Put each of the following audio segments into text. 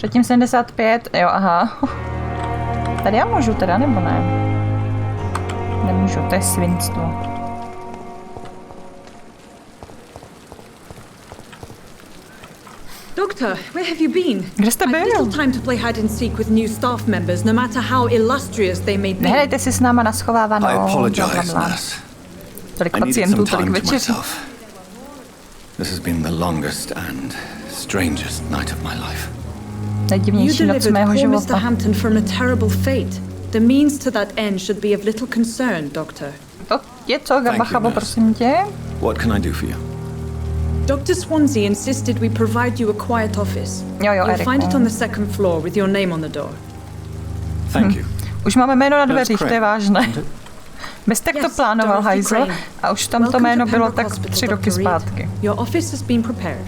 Předtím 75, jo, aha. Tady já můžu teda, nebo ne? Nemůžu, to je svinstvo. Doctor, where have you been? Kde jste byl? Little time to play hide and seek with new staff members, no matter how illustrious they may be. Nehrajte si s náma naschovávanou. I apologize, nurse. Tolik I needed pacientů, some tolik time to večeří. myself. This has been the longest and strangest night of my life. You Nejdivnější noc delivered mého poor Mr. života. Hampton from a terrible fate. The means to that end should be of little concern, Doctor. To je co, Gabachabo, nurse. prosím tě? What can I do for you? Dr. Swansea insisted we provide you a quiet office. Jo, You'll Eriku. find it on the second floor with your name on the door. Thank you. Už máme jméno na dveřích, to je Crane, vážné. Bez tak to Yes, plánoval Dorothy hajzl Crane. a už tam to Welcome jméno to bylo Pembroke tak Hospital, 3 roky Dr. Reid. zpátky. Your office has been prepared.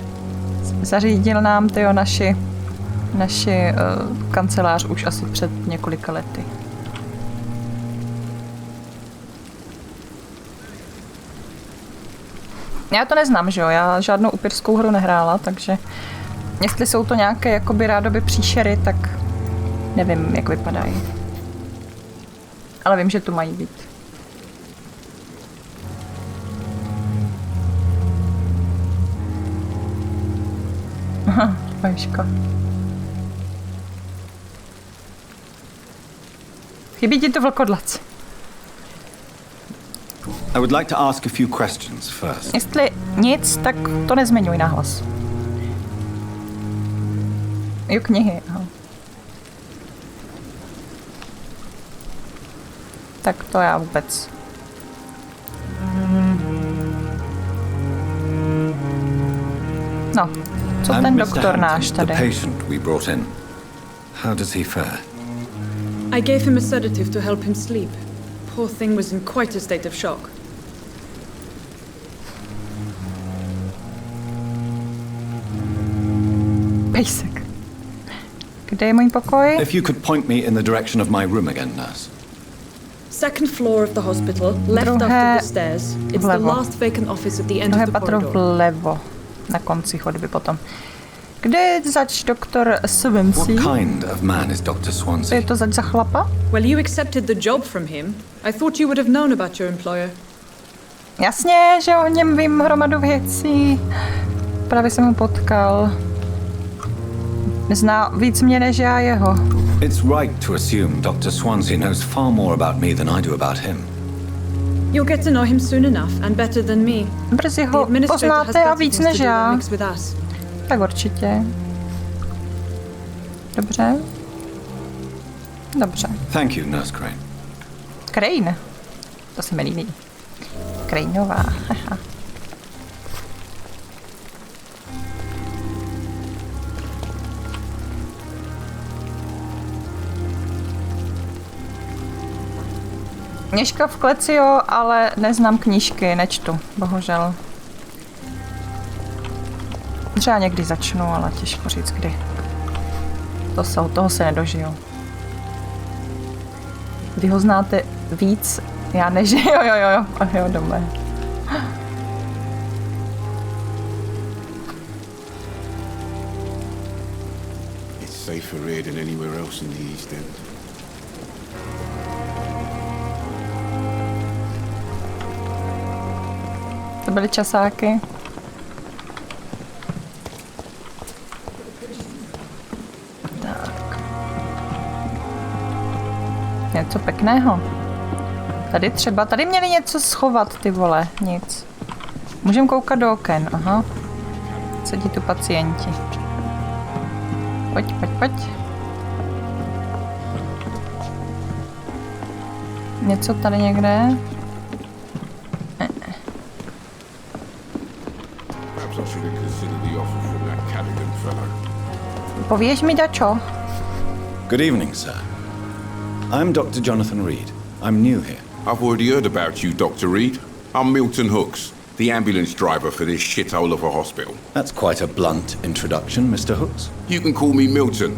Zařídil nám tyjo naši kancelář už asi před několika lety. Já to neznám, že jo, já žádnou upírskou hru nehrála, takže jestli jsou to nějaké jakoby rádoby příšery, tak nevím, jak vypadají. Ale vím, že tu mají být. Aha, vajíška. Chybí ti to vlkodlac. I would like to ask a few questions first. Jestli nic, tak to nezmiňuj nahlas. Jo, knihy, aha. Tak to já vůbec. No, co ten And Mr. doktor Hampton, náš the tady? patient we brought in. How does he fare? I gave him a sedative to help him sleep. Poor thing was in quite a state of shock. Pejsek. Kde je můj pokoj? If you could point me in the direction of my room again, nurse. Second floor of the hospital, left Druhé after the stairs. It's the vlevo. last vacant office at the end Druhé of the patro corridor. vlevo. Na konci chodby potom. Kde je zač doktor Svým? What kind of man is Dr. Co je Swansea? to zač za chlapa? Well, you accepted the job from him. I thought you would have known about your employer. Jasně, že o něm vím hromadu věcí. Právě jsem ho potkal. Zná víc mě než já jeho. It's right to assume Dr. Swansea knows far more about me than I do about him. You'll get to know him soon enough and better than me. Brzy The ho administrator has poznáte a better víc things to než do than já. mix with us. Tak určitě. Dobře. Dobře. Thank you, Nurse Crane. Crane. To se mi líbí. Craneová. Haha. Měška v kleci, jo, ale neznám knížky, nečtu, bohužel. Třeba někdy začnu, ale těžko říct kdy. Toho se nedožiju. Vy ho znáte víc, já než jo, doma. It's safer here than anywhere else in the East End. To byly časáky. Tak. Něco pěkného. Tady měli něco schovat, ty vole, nic. Můžeme koukat do oken, aha. Sedí tu pacienti. Pojď. Něco tady někde? Perhaps I should have considered the offer from that Callaghan fellow. Pověš mi, dačo. Good evening, sir. I'm Dr. Jonathana Reida. I'm new here. I've already heard about you, Dr. Reid. I'm Milton Hooks, the ambulance driver for this shithole of a hospital. That's quite a blunt introduction, Mr. Hooks. You can call me Milton.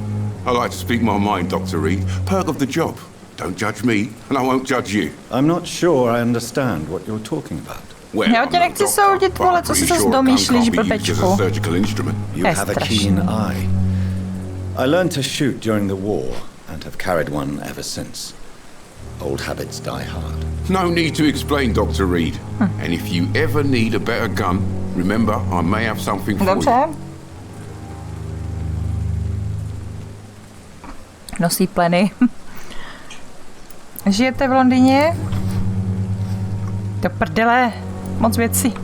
I like to speak my mind, Dr. Reid. Perk of the job. Don't judge me, and I won't judge you. I'm not sure I understand what you're talking about. Well, Já I'm tě no nechci doctor, soudit, but vole, I'm co si pretty zas sure a gun domýšlíš, can't be used as a blbečku. surgical instrument. You have a keen eye. I learned to shoot during the war and have carried one ever since. Old habits die hard. No need to explain, Dr. Reid. And if you ever need a better gun, remember, I may have something for Dobře. you. Nosí pleny. Žijete v Londýně? Do prdele. Moc věcí.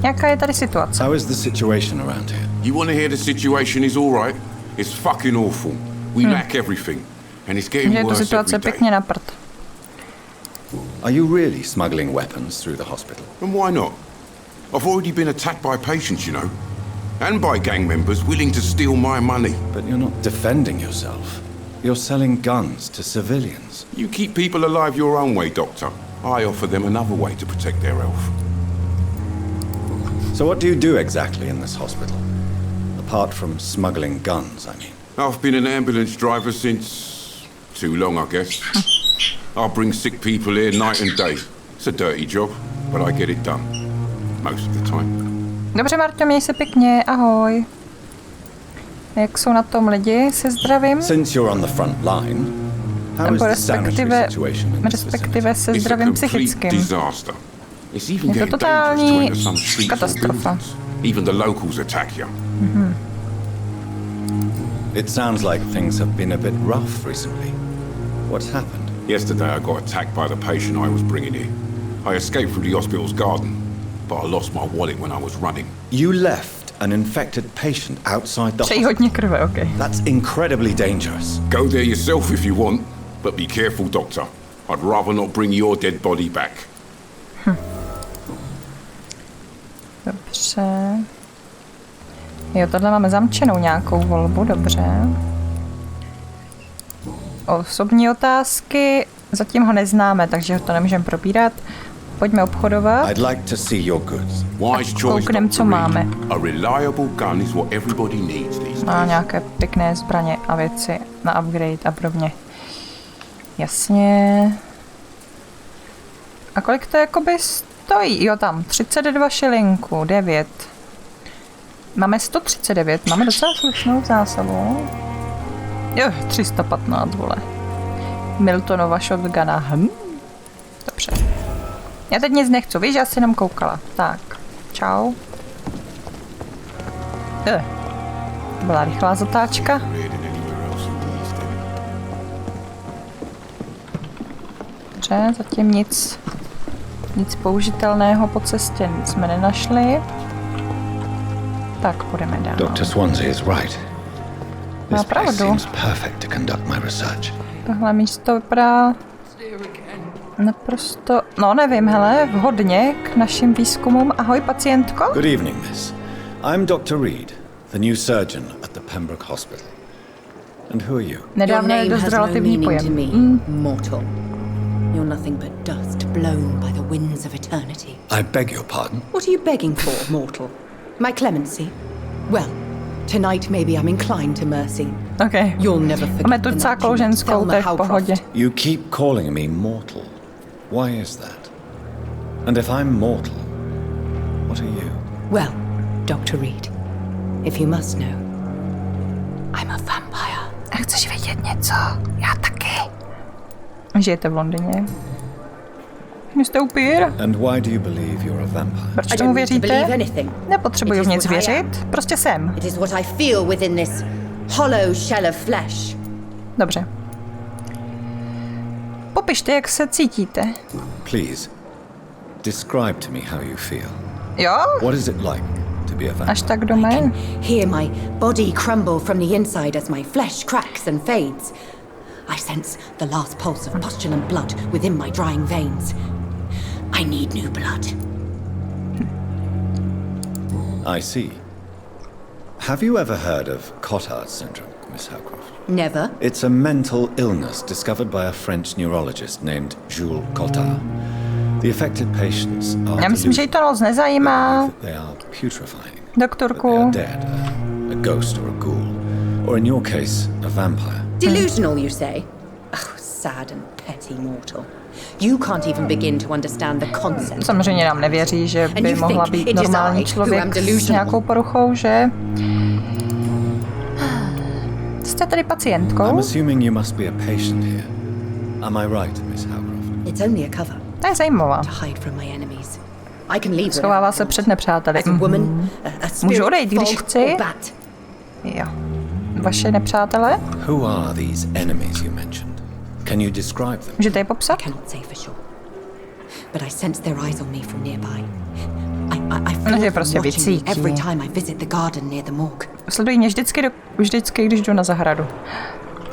Jaká je tady situace? How is the situation around here? You want to hear the situation is all right? It's fucking awful. We lack everything. And it's getting Že je to worse situace every day. pěkně na prd. Are you really smuggling weapons through the hospital? And why not? I've already been attacked by patients, you know. And by gang members willing to steal my money. But you're not defending yourself. You're selling guns to civilians. You keep people alive your own way, Doctor. I offer them another way to protect their health. So what do you do exactly in this hospital? Apart from smuggling guns, I mean. I've been an ambulance driver since... too long, I guess. I bring sick people here night and day. It's a dirty job, but I get it done. Most of the time. Dobře, Marto, měj se pěkně, ahoj. Jak jsou na tom lidi se zdravím? Since you're on the front line, how is Nebo the sanitary situation in this respektive se It's a zdravím complete psychickým. disaster. It's even Je to getting dangerous to totální enter some streets or katastrofa. buildings. Even the locals attack you. It sounds like things have been a bit rough recently. What's happened? Yesterday I got attacked by the patient I was bringing here. I escaped through the hospital's garden, but I lost my wallet when I was running. You left an infected patient outside the Přeji hospital. hodně krve, ok. That's incredibly dangerous. Go there yourself if you want, but be careful, Doctor. I'd rather not bring your dead body back. Dobře. Jo, tady máme zamčenou nějakou volbu, dobře. Osobní otázky, zatím ho neznáme, takže to nemůžeme probírat. Pojďme obchodovat. I'd like to see your goods. Wise choice, kouknem, co Dr. máme. Reid. A reliable gun is what everybody needs these Má days. nějaké pěkné zbraně a věci na upgrade a podobně. Jasně. A kolik to jakoby stojí? Jo, tam 32 šilinků, 9. Máme 139, máme docela slušnou zásobu. Jo, 315, vole. Miltonova shotguna, Dobře. Já teď nic nechci, víš, já si jenom koukala. Tak, čau. To byla rychlá zatáčka. Dobře, zatím nic použitelného po cestě jsme nenašli. Tak, půjdeme dál. Dr. Swansea is right. Má This place pravdu. seems perfect to conduct my research. Tohle místo vypadá naprosto, no nevím, hele, vhodně k našim výzkumům. Ahoj, pacientko. Good evening, miss. I'm Dr. Reid, the new surgeon at the Pembroke Hospital. And who are you? Your Nedávno je name dost has no relativní meaning to pojem. me, mortal. You're nothing but dust blown by the winds of eternity. I beg your pardon? What are you begging for, mortal? My clemency? Well, tonight maybe I'm inclined to mercy. Okay. You'll never forget Máme the tu night you cáklou met ženskou, Thelma to je v Howcroft. pohodě. You keep calling me mortal. Why is that? And if I'm mortal, what are you? Well, Dr. Reid, if you must know, I'm a vampire. A chceš vědět něco? Já taky. Žijete v Londýně? Jste upír? And why do you believe you're a vampire? Proč I tomu don't need to believe věříte? anything. Nepotřebuji It v is nic what I am. věřit, prostě jsem. It is what I feel within this hollow shell of flesh. Dobře. Popište, jak se cítíte. Please, describe to me how you feel. Jo? What is it like to be a vampire? Až tak domén. Hear my body crumble from the inside as my flesh cracks and fades. I sense the last pulse of postulant blood within my drying veins. I need new blood. I see. Have you ever heard of Cotard syndrome, Miss Howcroft? Never. It's a mental illness discovered by a French neurologist named Jules Cotard. The affected patients are Já myslím, že jí to moc nezajímá. they are putrefying. They Doktorku. are dead, a ghost or a ghoul, or in your case, a vampire. Delusional, you say? Oh, sad and petty mortal. You can't even begin to understand the concept. Samozřejmě nám nevěří, že And by you mohla think být it is normální I who člověk am s delusional? nějakou poruchou, že? jste tady pacientkou? I'm assuming you must be a patient here. Am I right, Miss Howcroft? It's only a cover To je zajímavá. to hide from my enemies. I can leave Schovává se před nepřáteli. as a woman, a Můžu odejít, spirit, když fog, chci? or bat. Jo. Vaše nepřátelé? Who are these enemies you mentioned? Can you describe them? Můžete je popsat? I cannot say for sure, but I sense their eyes on me from nearby. I No, že feel prostě them watching me vycítí. every time I visit the garden near the morgue. Sledují mě vždycky, když jdu na zahradu.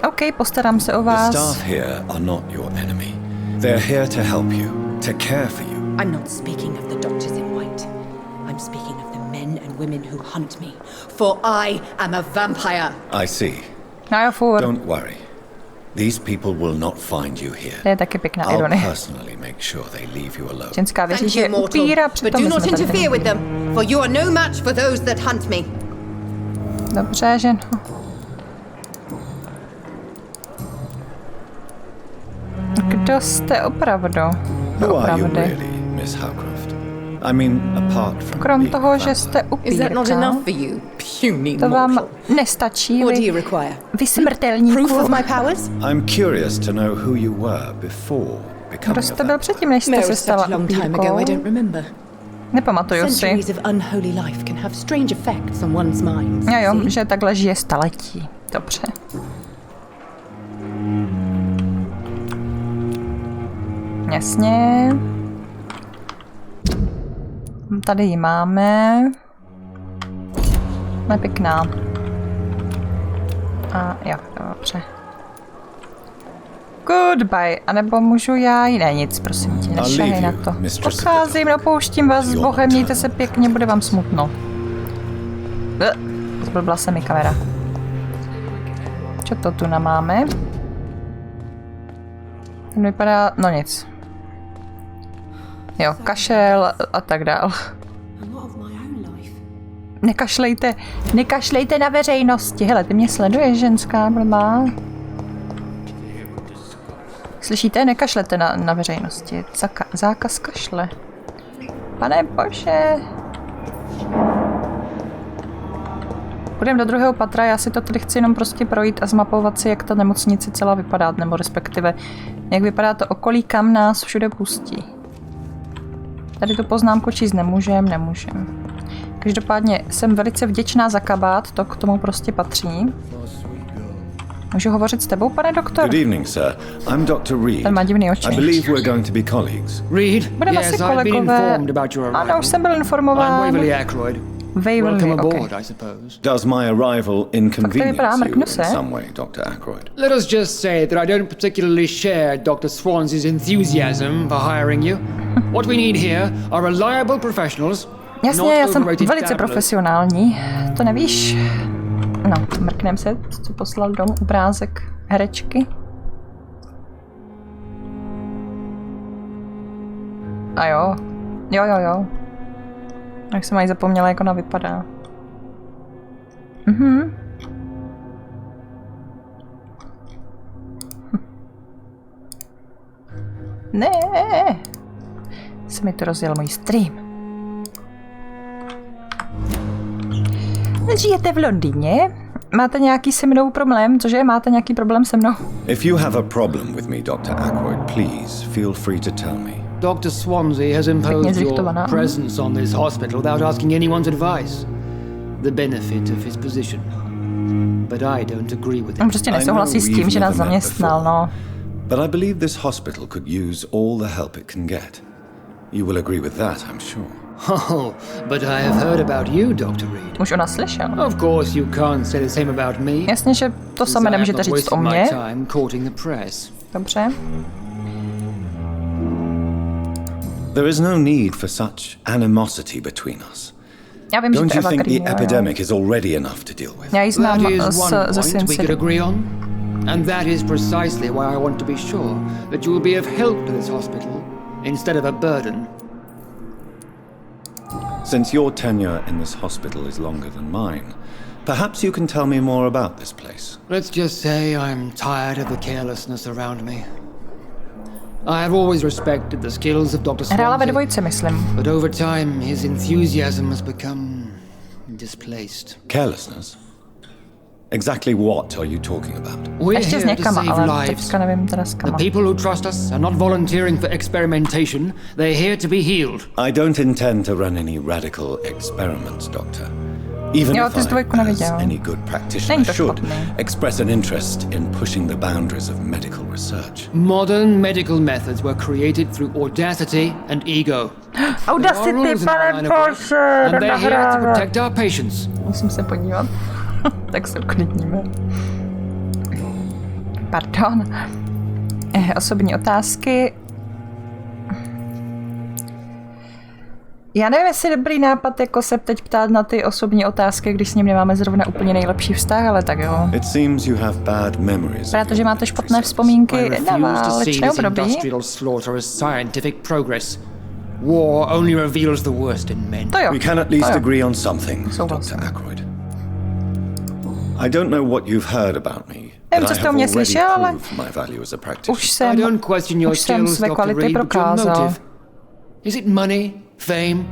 OK, postarám se o The vás. staff here are not your enemy. They're here to help you, to care for you. I'm not speaking of the doctors in white. I'm speaking of the men and women who hunt me, for I am a vampire. I see. No jo, furt. Don't worry. These people will not find you here. To je taky pěkná I'll ironie. personally make sure they leave you alone. Ženská věří, Thank že you, je mortal, upíra, but přitom do my not jsme tady interfere with nebyli. them, for you are no match for those that hunt me. Dobře, ženo. Kdo jste opravdu? Who are you Opravdu. really, Miss Howcroft? I mean, apart from Krom being toho, a že vampire. jste Is that not upírka, enough for you, puny to vám mortal? nestačí, What do you vy require? smrtelníku. Proof of my powers? I'm curious to know who you were before becoming Kdo a jste byl vampire. předtím, než jste No, se it's such stala a long time ago, I upírkou? don't remember. Nepamatuju si. Centuries of unholy life can have strange effects on one's mind. Jo, see? že takhle žije staletí. Dobře. Jasně. Tady ji máme. Je pěkná. A jo, dobře. Goodbye. A nebo můžu já jí? Ne, nic, prosím tě, nešahej na to. Odcházím, opouštím vás s Bohem, mějte se pěkně, bude vám smutno. Zblbla se mi kamera. Co to tu máme? Ten vypadá, no nic. Jo, kašel a tak dál. Nekašlejte na veřejnosti. Hele, ty mě sleduješ, ženská blbá. Slyšíte? Nekašlete na veřejnosti. Zákaz kašle. Pane bože. Půjdeme do druhého patra, já si to tady chci jenom prostě projít a zmapovat si, jak ta nemocnice celá vypadá, nebo respektive, jak vypadá to okolí, kam nás všude pustí. Tady tu poznámku číst nemůžem. Každopádně jsem velice vděčná za kabát, to k tomu prostě patří. Můžu hovořit s tebou, pane doktor? Good evening, sir. I'm Dr. Reid. Ten má divný oči. I believe we're going to be colleagues. Reid, Budeme yes, asi I've been kolegové. informed about your arrival. Ano, už jsem byl I'm informován. Waverly Ackroyd. Waverly, Welcome okay. aboard, I suppose. Does my arrival inconvenience you mrknu in se. some way, Dr. Ackroyd? Let us just say that I don't particularly share Dr. Swansea's enthusiasm for hiring you. What we need here are reliable professionals. Jasně, já jsem overrated velice dabblers. profesionální. To nevíš? No, mrknem se, co poslal domů obrázek herečky. A jo. Jo. Jak jsem ani zapomněla, jak ona vypadá. Ne. Se mi to rozjel můj stream. Žijete v Londýně? Máte nějaký se mnou problém? Cože? Máte nějaký problém se mnou? If you have a problem with me, Dr. Ackroyd, please feel free to tell me. Dr. Swansea has imposed your zdiktovaná. presence on this hospital without asking anyone's advice. The benefit of his position. But I don't agree with On it. prostě nesouhlasí s tím, že nás zaměstnal, no. But I believe this hospital could use all the help it can get. You will agree with that, I'm sure. Oh, but I have heard about you, Dr. Reid. Už ona slyšel. Of course, you can't say the same about me. Jasně, že to samé nemůžete říct o mě. Dobře. There is no need for such animosity between us. Já vím, že Don't to je you think the Eva Green, jo. epidemic is already enough to deal with? Já ji znám That is one ze point we could Cincinnati. agree on. And that is precisely why I want to be sure that you will be of help to this hospital instead of a burden. Since your tenure in this hospital is longer than mine, perhaps you can tell me more about this place. Let's just say I'm tired of the carelessness around me. I have always respected the skills of Dr. Hrála ve Swansea, dvojce, myslím. but over time his enthusiasm has become displaced. Carelessness? Exactly what are you talking about? We're Ještě s here to někama, save ale lives. teďka nevím teda s The kama. people who trust us are not volunteering for experimentation. They're here to be healed. I don't intend to run any radical experiments, Doctor. Even Jo, if ty jsi I, dvojku as neviděl. any good practitioner Není to should, špatný. express an interest in pushing the boundaries of medical research. Modern medical methods were created through audacity and ego. There are Audacity, rules in our pane line of work, bože, and they're here to nahrávat. protect our patients. Musím se podívat. Tak se uklidníme. Pardon. Osobní otázky. Já nevím, jestli je dobrý nápad jako se teď ptát na ty osobní otázky, když s ním nemáme zrovna úplně nejlepší vztah, ale tak jo. It seems you have bad memories. Protože máte špatné vzpomínky I na refuse to see válečné this období. industrial slaughter as scientific progress. War only reveals the worst in men. To jo. We can at least to jo. agree on something, Souhlasím. Dr. Aykroyd. I don't know what you've heard about me, Nevím, but co I jste o have mě already slyšel, ale proved my value as a practitioner. už I jsem don't question your skills, své Dr. kvality Reid, but your prokázal. motive. Is it money, fame,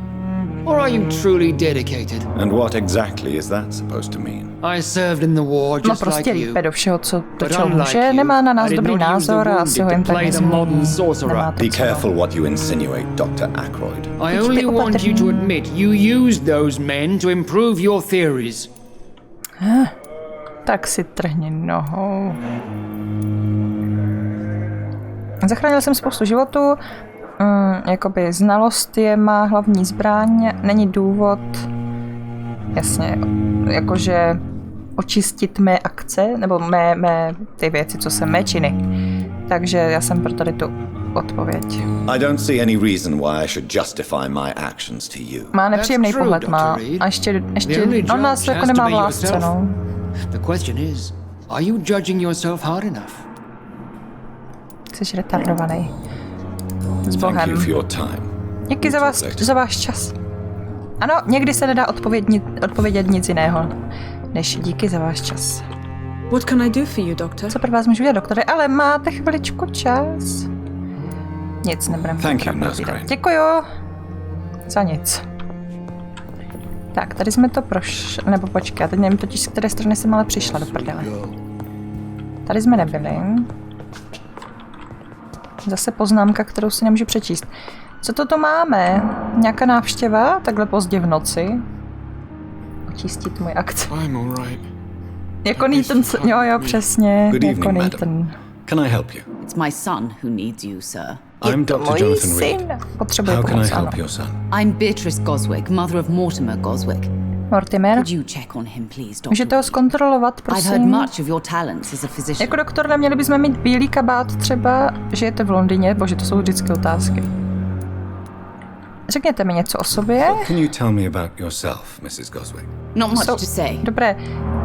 or are you truly dedicated? And what exactly is that supposed to mean? I served in the war No just prostě like you. lípe do všeho, do But čeho unlike může, you, nemá na I nás did dobrý not use the názor a asi ho jen wounded to tak play the nezmíní. modern sorcerer. Nemá to Be co. careful what you insinuate, Dr. Aykroyd. I only want you to admit you used those men to improve your theories. Tak si trhni nohou. Zachránil jsem spoustu životů. Jakoby znalost je má hlavní zbraň. Není důvod, jasně, jakože očistit mé akce, nebo mé ty věci, co jsem, mé činy. Takže já jsem pro tady tu odpověď. I don't see any reason why I should justify my actions to you. Má nepříjemný That's true, pohled, má. Dr. Reid. A ještě The only on nás judge jako has to nemá be v lásce, yourself. no. The question is, are you judging yourself hard enough? Jsi retardovaný. S Thank Bohem. you for your time. Díky za váš čas. Ano, někdy se nedá odpovědět nic jiného, než díky za váš čas. What can I do for you, Doctor? Co pro vás můžu dělat, doktore? Ale máte chviličku čas. Nic, nebudeme Thank you, povídat. Nurse Crane. Děkuju. Za nic. Tak, tady jsme to prošli, nebo počkej, já teď nevím totiž, z které strany jsem ale přišla do prdele. Tady jsme nebyli. Zase poznámka, kterou si nemůžu přečíst. Co to máme? Nějaká návštěva? Takhle pozdě v noci? Očistit můj akce. I'm all right. Jako Nathan, jo, přesně. Good Jako evening, Nathan. madam. Can I help you? It's my son who needs you, sir. I'm Dr. Můj Jonathana Reida. syn. Potřebuje How can I pomoc, ano. help your son? I'm Beatrice Goswick, mother of Mortimer Goswick. Mortimer, Could you check on him, please, Dr. můžete ho Reid? zkontrolovat, I've heard prosím? much of your talents as a physician. Jako doktor neměli bychom mít bílý kabát třeba, žijete v Londýně, bože, to jsou vždycky otázky. Řekněte mi něco o sobě. Can you tell me about yourself, Mrs. Goswick? Not much So- to say. Dobré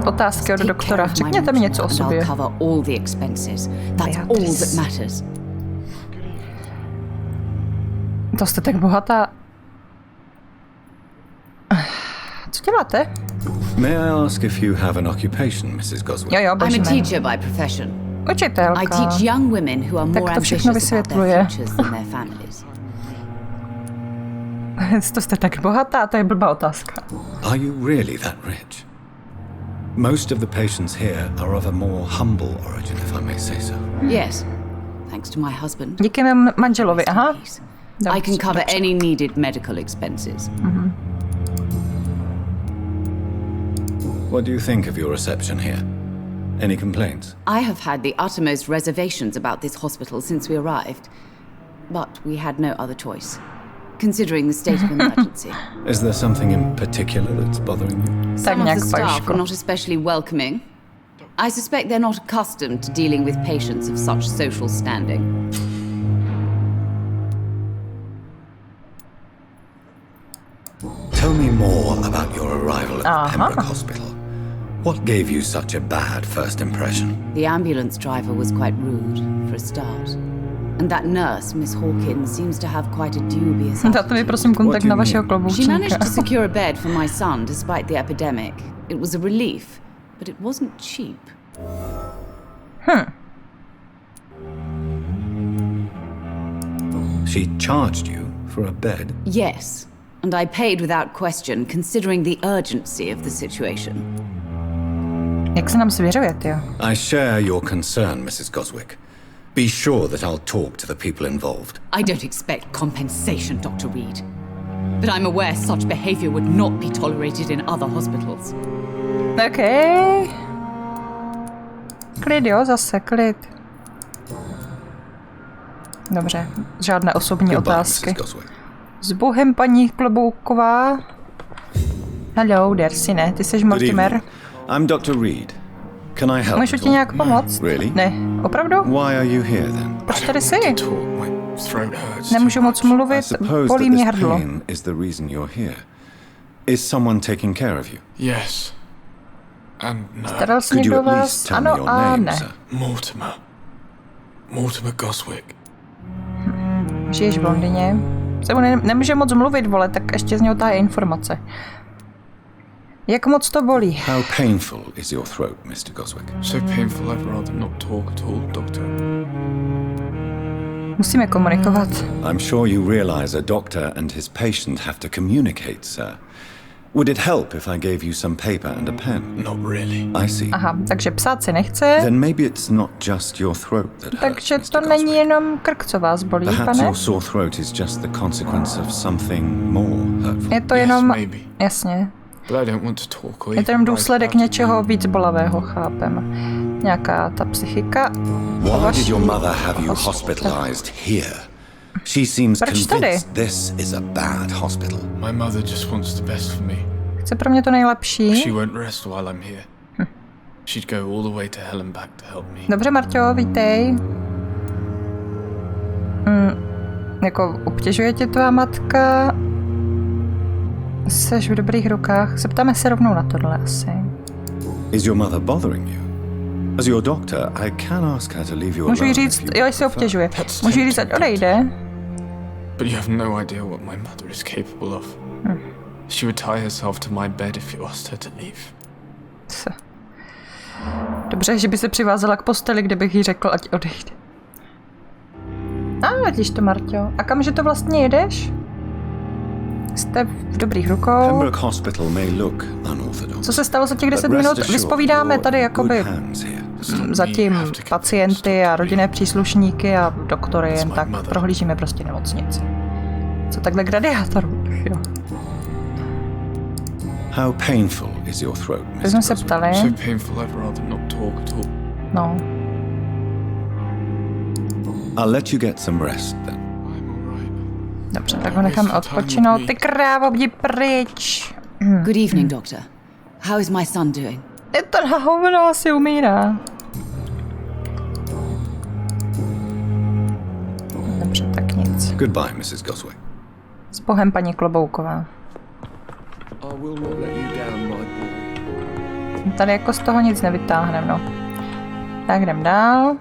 otázky od Take doktora. care of my Řekněte mi něco o Mortimer and sobě. I'll cover all the expenses. That's all Beatrice. that matters. To jste tak bohatá. Co děláte? May I ask if you have an occupation, Mrs. Goswick? Jo, I'm a božíme. teacher by profession. I Učitelka. teach young women who are Tak more to všechno ambitious about their vysvětluje. futures than their families. To jste tak bohatá, to je blbá otázka. Are you really that rich? Most of the patients here are of a more humble origin, if I may say so. Yes, thanks to my husband. Díky mému manželovi, aha. I can cover any needed medical expenses. What do you think of your reception here? Any complaints? I have had the uttermost reservations about this hospital since we arrived, but we had no other choice, considering the state of emergency. Is there something in particular that's bothering you? Tak Some of nějak the staff Pajuško. were not especially welcoming. I suspect they're not accustomed to dealing with patients of such social standing. Tell me more about your arrival at the Pembroke Uh-huh. Hospital. What gave you such a bad first impression? The ambulance driver was quite rude, for a start. And that nurse, Miss Hawkins, seems to have quite a dubious Dáte mi attitude. prosím kontakt do you na vašeho mean? kloboučníka. She managed to secure a bed for my son despite the epidemic. It was a relief, but it wasn't cheap. She charged you for a bed? Yes, and I paid without question, considering the urgency of the situation. Jak se nám svěřuje, jo? I share your concern, Mrs. Goswick. Be sure that I'll talk to the people involved. I don't expect compensation, Dr. Reid. But I'm aware such behavior would not be tolerated in other hospitals. Okay. Klid, jo, zase klid. Dobře, žádné osobní otázky. S Bohem, paní Klobouková. Hello, Darcy, ne, ty jsi Mortimer. I'm Dr. Reid. Can I help? Můžu ti nějak pomoct? Really? Ne, opravdu? Why are you here then? Proč tady jsi? Nemůžu moc mluvit, bolí mě hrdlo. Pain is the reason you're here. Is someone taking care of you? Yes. And no. Staral se Could you někdo at vás? least tell me Ano your a name, ne. sir? Mortimer. Mortimer Goswick. Žiješ v Londýně? Se mu nemůže moc mluvit, vole, tak ještě z něho táje informace. Jak moc to bolí? How painful is your throat, Mr. Goswick? So painful I'd rather not talk at all, Doctor. Musíme komunikovat. I'm sure you realize a doctor and his patient have to communicate, sir. Would it help if I gave you some paper and a pen? Not really. I see. Aha, takže psát si nechce. Then maybe it's not just your throat that hurts, Takže Mr. to není Goswick. jenom krk, co vás bolí, Perhaps pane? your sore throat is just the consequence of something more hurtful. Je to Yes, jenom... maybe. Jasně. But I don't want to talk or Je to even jenom write důsledek about it něčeho now. víc bolavého, chápem. Nějaká ta psychika. Why did your mother have you hospitalized here? She seems Proč tady? convinced this is a bad hospital. My mother just wants the best for me. Chce pro mě to nejlepší. She won't rest while I'm here. She'd go all the way to hell and back to help me. Dobře, Marťo, vítej. Jako obtěžuje tě tvá matka? Seš v dobrých rukách? Zeptáme se rovnou na tohle asi. Is your mother bothering you? As your doctor, I can ask her to leave you Můžu jí alone říct, if you jo, jestli prefer. obtěžuje. Můžu jí říct, ať odejde? But you have no idea what my mother is capable of. She would tie herself to my bed if you asked her to leave. Dobře, že by se přivázela k posteli, kde bych jí řekl, ať odejde. Vidíš to, Marťo. A kamže to vlastně jedeš? Jste v dobrých rukou. Pembroke Hospital may look unorthodox. Co se stalo za těch 10 but rest minut? assured Vyspovídáme you're tady in jakoby good hands here. zatím pacienty a rodinné příslušníky a doktory, jen tak prohlížíme prostě nemocnici. Co takhle k radiátoru? Jo. How painful is your throat, To jsme Mr. se Goswick? ptali. So painful I'd rather not talk at all. No. I'll let you get some rest then. I'm alright. Dobře, tak ho necháme odpočinout. Ty krávo, jdi pryč. Good evening, Doctor. How is my son doing? Je to na hovno, asi umírá. Dobře, tak nic. Goodbye, Mrs. Goswick. S Bohem, paní Klobouková. I will not let you down, my boy. Tady jako z toho nic nevytáhneme, no. Tak jdem dál.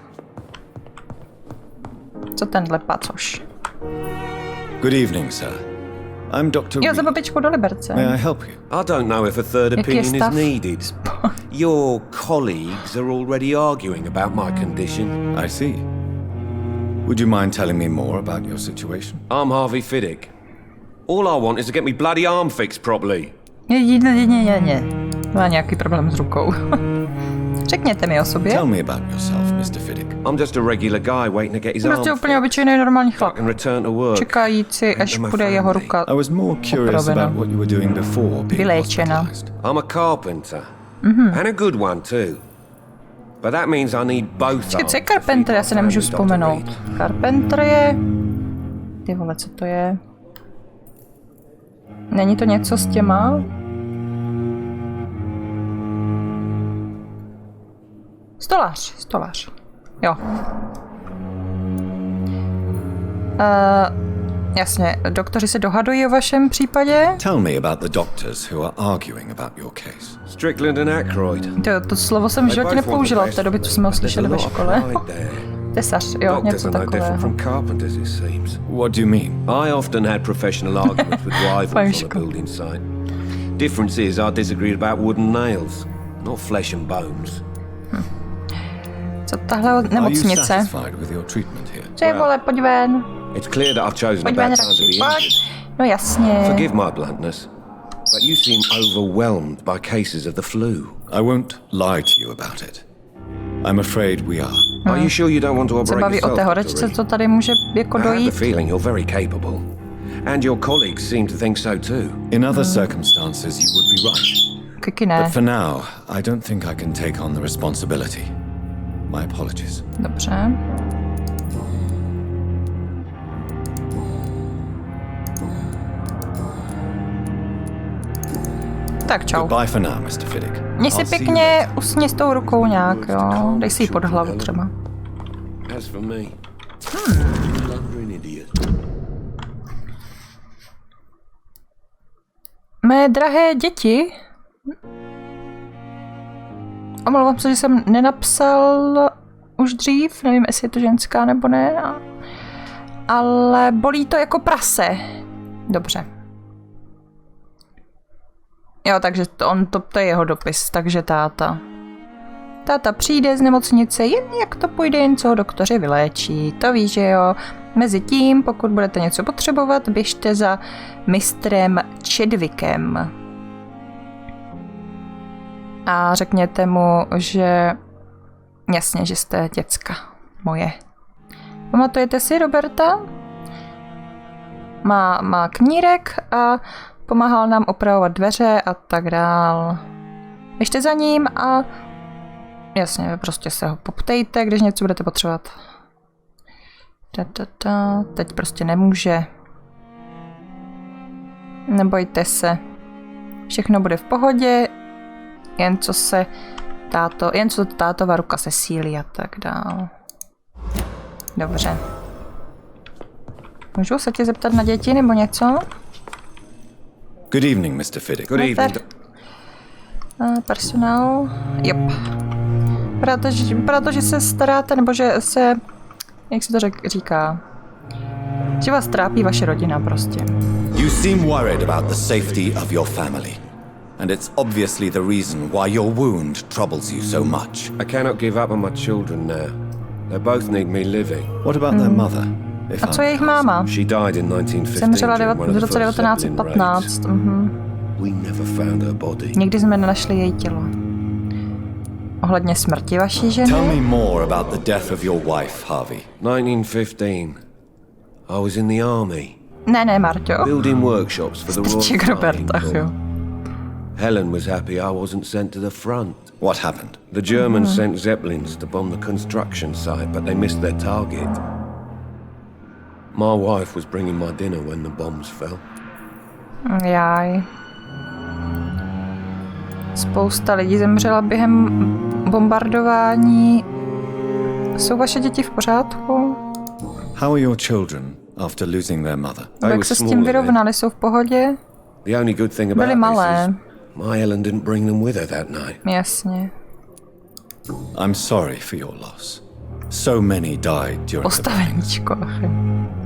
Co tenhle pacoš? Good evening, sir. I'm Dr. Jo, za Reid. babičku do Liberce. May I help you? I don't know if a third Jaký je opinion is stav? needed. Your colleagues are already arguing about my condition. I see. Would you mind telling me more about your situation? I'm Harvey Fiddick. All I want is to get me bloody arm fixed properly. Ne. Má nějaký problém s rukou. Řekněte mi o sobě. Tell me about yourself, Mr. Fiddick. I'm just a regular guy waiting to get his arm Prostě úplně fixed. obyčejný normální I chlap. can return to work. Čekající, až Into my bude jeho family. ruka I was more curious Opraveno. about what you were doing before being Vyléčena. hospitalized. I'm a carpenter. And a good one too. But that means I need both Co je arms to Carpenter? feed Já my si nemůžu family, Dr. vzpomenout. Reid. Carpenter je... Ty vole, co to je? Není to něco s těma? Stolář. Jo. Jasně, doktoři se dohadují o vašem případě? Tell me about the doctors who are arguing about your case. Strickland and Ackroyd. To slovo jsem v životě nepoužila od té doby, co jsme ho slyšeli ve škole. Tesař, jo, Doctors něco are no different takového. from carpenters, it seems. What do you mean? I often had professional arguments with rivals on a Fajško. building site. Difference is I disagreed about wooden nails, not flesh and bones. Co tahle Are you nemocnice? satisfied with your treatment here? Ty vole, pojď ven. It's clear that I've chosen a Pojď ven bad time to be radši, injured. pojď. No jasně. Forgive my bluntness. But you seem overwhelmed by cases of the flu. I won't lie to you about it. I'm afraid we are. Are you sure you don't want to Se operate baví o yourself, té Dr. horečce, Reid? co tady může jako I have the dojít. feeling you're very capable. And your colleagues seem to think so too. In other circumstances, you would be right. Kiky ne. But for now, I don't think I can take on the responsibility. My apologies. Dobře. Tak čau. Goodbye for now, Mr. Fiddick. Měj si I'll see you pěkně later. usni s tou rukou nějak, jo. Dej si ji pod hlavu třeba. As for me, I'm an idiot. Mé drahé děti. Omlouvám se, že jsem nenapsal už dřív, nevím, jestli je to ženská nebo ne, ale bolí to jako prase. Dobře. Jo, takže to je jeho dopis, takže táta. Táta přijde z nemocnice, jen jak to půjde, jen co ho doktoři vyléčí, to víš, že jo. Mezitím, pokud budete něco potřebovat, běžte za mistrem Chadwickem. A řekněte mu, že jasně, že jste děcka moje. Pamatujete si Roberta? Má knírek a pomáhal nám opravovat dveře a tak dál. Běžte za ním a jasně, prostě se ho poptejte, když něco budete potřebovat. Teď prostě nemůže. Nebojte se. Všechno bude v pohodě, jen co tátova ruka se sílí a tak dál. Dobře. Můžu se tě zeptat na děti nebo něco? Good evening, Mr. Fiddick. Good evening. Personál. Yep. Protože se staráte, nebo že se, jak se to říká, že vás trápí vaše rodina prostě. You seem worried about the safety of your family. And it's obviously the reason why your wound troubles you so much. I cannot give up on my children now. They both need me living. What about their mother? A co je jejich máma? She died in 1915. Zemřela during one of v the roce first Zeppelin 1915. raids. Mhm. We never found her body. Nikdy jsme nenašli její tělo. Ohledně smrti vaší ženy? Tell me more about the death of your wife, Harvey. 1915. I was in the army. Ne, Marťo. Building workshops for the Royal Strček Flying Roberta, Corps. jo. Helen was happy I wasn't sent to the front. What happened? The Germans sent Zeppelins to bomb the construction site, but they missed their target. My wife was bringing my dinner when the bombs fell. Jaj. Spousta lidí zemřela během bombardování. Jsou vaše děti v pořádku? How are your children after losing their mother? Jak se s tím vyrovnali? Jsou v pohodě? The only good thing about Byly malé. this is my Helen didn't bring them with her that night. Jasně. I'm sorry for your loss. So many died during the bombings. Postaveníčko.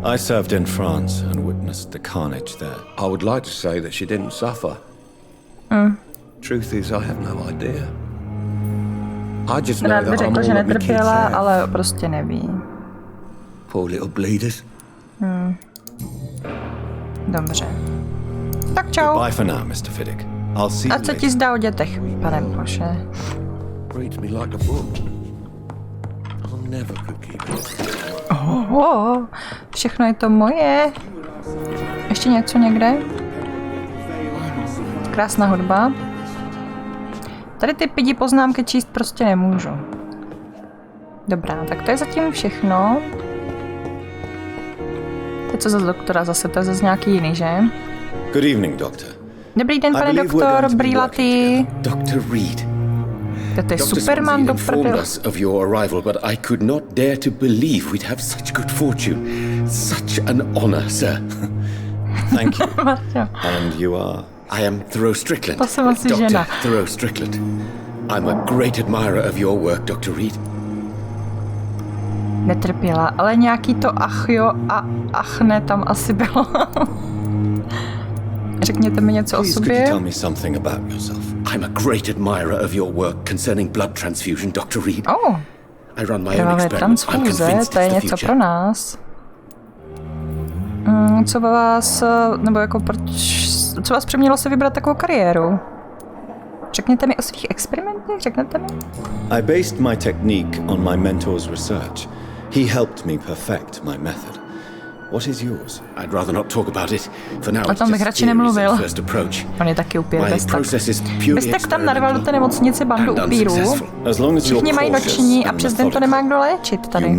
I served in France and witnessed the carnage there. I would like to say that she didn't suffer. Truth is, I have no idea. I just know Rád by that I'm řekl, že all that my kids netrpěla, have. ale prostě neví. Poor little bleeders. Dobře. Tak čau. Bye for now, Mr. Fiddick. I'll see you A co ti later. zdá o dětech, pane Bože? Reads me like a book. I'll never could keep it. Všechno je to moje. Ještě něco někde? Krásná hudba. Tady ty pidi poznámky číst prostě nemůžu. Dobrá, tak to je zatím všechno. Teď co za doktora zase, to je zase nějaký jiný, že? Good evening, Doctor. Dobrý den, I pane believe we're doktor, going to be brýlatý. working together. Dr. Reid. To je Dr. Superman Swansea do informed prdele. us of your arrival, but I could not dare to believe we'd have such good fortune. Such an honor, sir. Thank you. Marťo. And you are? I am Thoreau Strickland. To jsem asi Dr. žena. Thoreau Strickland. I'm a great admirer of your work, Dr. Reid. Netrpěla, ale nějaký to ach jo a ach ne tam asi bylo. Řekněte mi něco o Please, could you sobě. tell me something about yourself? I'm a great admirer of your work concerning blood transfusion, Dr. Reid. Oh, I run my own krvavé experiments. I'm transfuze, convinced to je it's the něco future. pro nás. Co vás, nebo jako proč co vás přimělo se vybrat takovou kariéru? Řekněte mi o svých experimentech, řeknete mi? I based my technique on my mentor's research. He helped me perfect my method. What is yours? I'd rather not talk about it. For now, o tom bych radši nemluvil. On je taky upír, Beztak tam narval do té nemocnice bandu upírů. Všichni mají noční a přes den to nemá kdo léčit tady.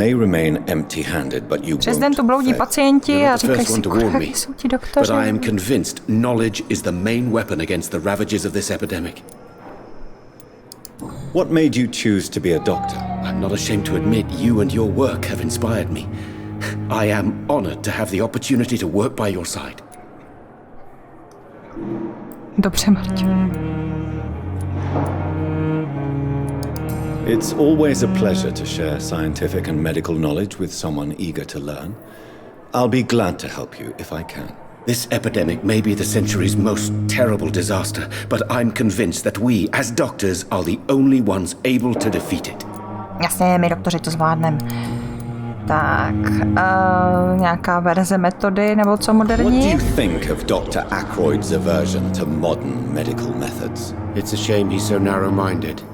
Přes den tu bloudí pacienti a říkají si, jaký jsou ti doktoři. But I am convinced knowledge is the main weapon against the ravages of this epidemic. What made you choose to be a doctor? I'm not ashamed to admit you and your work have inspired me. I am honored to have the opportunity to work by your side. Dobře, Marťo. It's always a pleasure to share scientific and medical knowledge with someone eager to learn. I'll be glad to help you if I can. This epidemic may be the century's most terrible disaster, but I'm convinced that we, as doctors, are the only ones able to defeat it. Jasně, my doktoři to zvládneme. Tak, nějaká verze metody, nebo co moderní? What do you think of Dr. Ackroyd's aversion to modern medical methods? It's a shame he's so narrow-minded.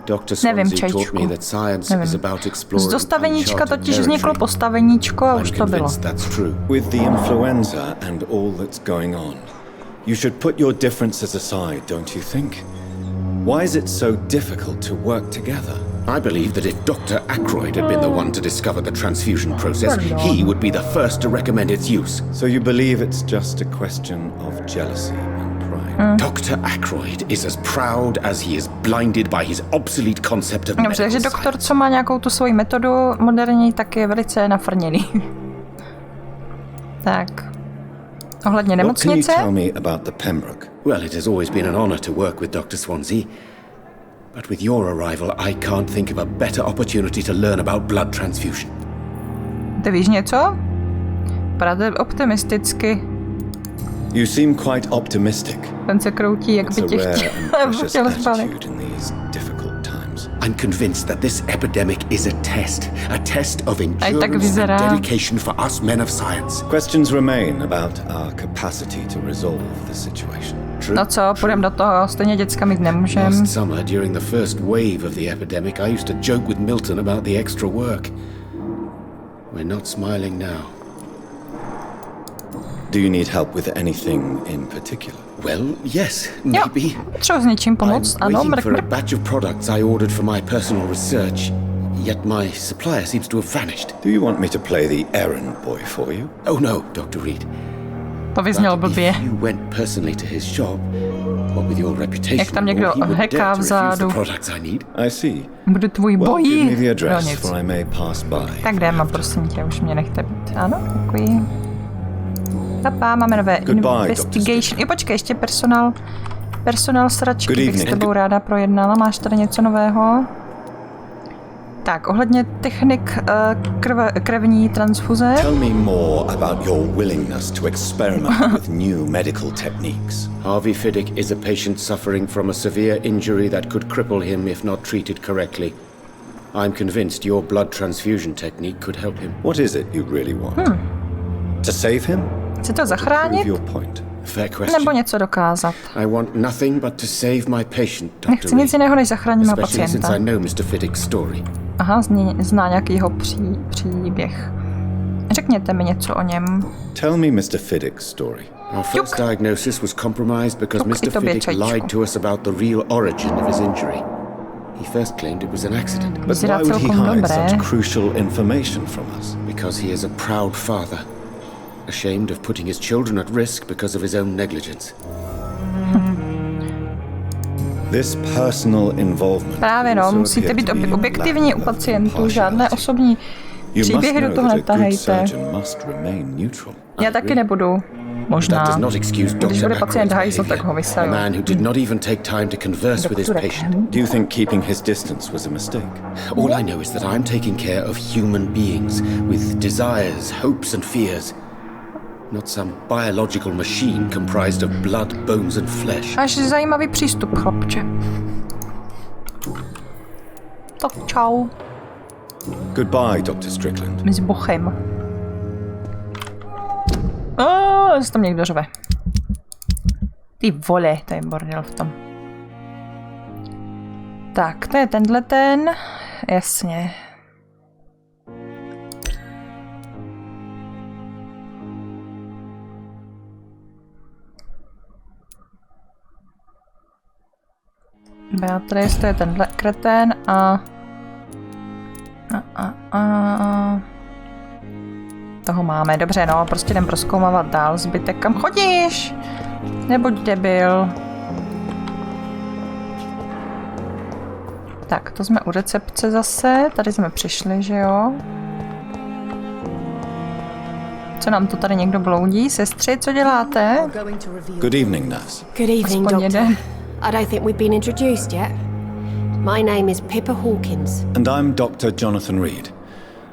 Dr. Swansea taught me that science is about exploring. Z dostaveníčka totiž vzniklo postaveníčko a už to bylo. With the influenza and all that's going on, you should put your differences aside, don't you think? Why is it so difficult to work together? I believe that if Dr. Ackroyd had been the one to discover the transfusion process, he would be the first to recommend its use. So you believe it's just a question of jealousy and pride? Dr. Ackroyd is as proud as he is blinded by his obsolete concept of medical science. Takže doktor, co má nějakou tu svoji metodu moderní, tak je velice nafrněný. Tak. Ohledně nemocnice? What can you tell me about the Pembroke? Well, it has always been an honor to work with Dr. Swansea. But with your arrival, I can't think of a better opportunity to learn about blood transfusion. Ty víš něco? Vypadáte optimisticky. You seem quite optimistic. Ten se kroutí, jak by tě chtěl zbavit. I'm convinced that this epidemic is a test of endurance and dedication for us men of science. Questions remain about our capacity to resolve the situation. No co, půjdeme do toho, stejně děcka mít nemůžem. Last summer, during the first wave of the epidemic, I used to joke with Milton about the extra work. We're not smiling now. Do you need help with anything in particular? Well, yes, maybe. Jo, třeba s něčím pomoct, ano, I'm waiting for a batch of products I ordered for my personal research, yet my supplier seems to have vanished. Do you want me to play the errand boy for you? Oh no, Dr. Reid. To vyznělo blbě. If you went personally to his shop, what with your reputation, jak tam někdo heká vzadu. I see. Budu tvůj bojí. Give me the address, for I may pass by. Tak jdeme, prosím tě, už mě nechte být. Ano, děkuji. Papa, máme nové investigation. Jo, počkej, ještě personál sračky bych s tebou ráda projednala. Máš tady něco nového? Tak, ohledně technik krevní transfuze. Tell me more about your willingness to experiment with new medical techniques. Harvey Fiddick is a patient suffering from a severe injury that could cripple him if not treated correctly. I'm convinced your blood transfusion technique could help him. What is it you really want? To save him? Chci to zachránit? Nebo něco dokázat? I want nothing but to save my patient, Dr. Nechci nic jiného, než zachránit mého pacienta. Since I know Mr. Fiddick's story. Aha, zná nějaký jeho příběh. Řekněte mi něco o něm. Tell me Mr. Fiddic's story. Our first diagnosis was compromised because Mr. Fiddick lied to us about the real origin of his injury. He first claimed it was an accident. But why would he hide such crucial information from us? Because he is a proud father, ashamed of putting his children at risk because of his own negligence. This personal involvement. Právě no, musíte být objektivní u pacientů, žádné osobní příběhy do toho netahejte. Já taky nebudu. Možná. Když bude pacient hajzl, tak ho vysaju. Do you think keeping his distance was a mistake? All I know is that I'm taking care of human beings with desires, hopes and fears. Not some biological machine comprised of blood, bones and flesh. Až zajímavý přístup, chlapče. Tak čau. Goodbye, Dr. Strickland. My s Bochem. Zase tam někdo řve. Ty vole, to je bordel v tom. Tak, to je tenhle ten. Jasně. Beatrice, to je tenhle kretén a toho máme, dobře, no, prostě jdem prozkoumávat dál, zbytek, kam chodíš? Nebuď debil. Tak, to jsme u recepce zase, tady jsme přišli, že jo? Co nám to tady někdo bloudí? Sestři, co děláte? Good evening, nurse. Good evening, Aspoň Doctor. jeden. I don't think we've been introduced yet. My name is Pippa Hawkins. And I'm Dr. Jonathan Reid.